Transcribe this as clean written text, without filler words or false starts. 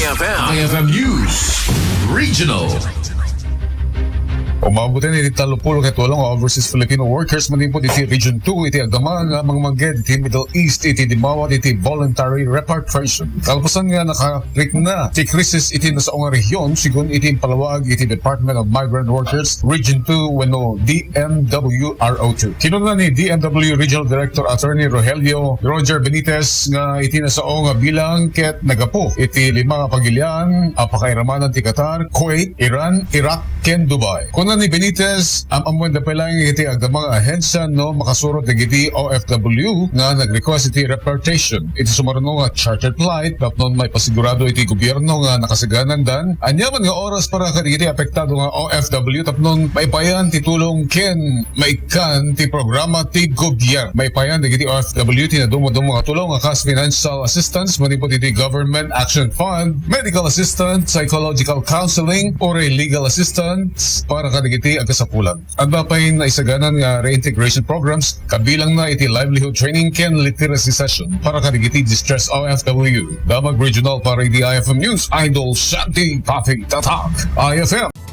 IFM News Regional. Umabutin iti talupulong katulong overseas Filipino workers man din po iti Region 2 iti agaman nga mga mangged iti Middle East iti dimawat iti voluntary repatriation. Kalpasan nga nakarik na iti krisis iti nasaong rehiyon sigun iti palawag iti Department of Migrant Workers Region 2 wenno DMWRO2. Kinuna ni DMW Regional Director Attorney Rogelio Roger Benitez nga iti nasaong bilang ket nagapo iti lima pagilian apakairamanan ti Qatar, Kuwait, Iran, Iraq, ken Dubai. Kuna ni Benitez, amamwen da pelang iti agdamang ahensya no makasurot iti OFW nga nag-request iti repatriation. Iti sumarano nga chartered flight tapnon may pasigurado iti gobyerno nga nakasaganan dan. Anyaman nga oras para iti apektado nga OFW tapnon may payan ti tulong ken maikan ti programa ti gobyerno. May payan iti OFW tinadumo-dumo nga tulong nga kas financial assistance manipot iti Government Action Fund, medical assistance, psychological counseling, or legal assistance para kadigiti agasapulan. Ang bapay na isaganan nga reintegration programs kabilang na iti livelihood training ken literacy session para kadigiti distress OFW. Damag Regional para iti IFM News, Idol Shanti Papi Tatak, IFM.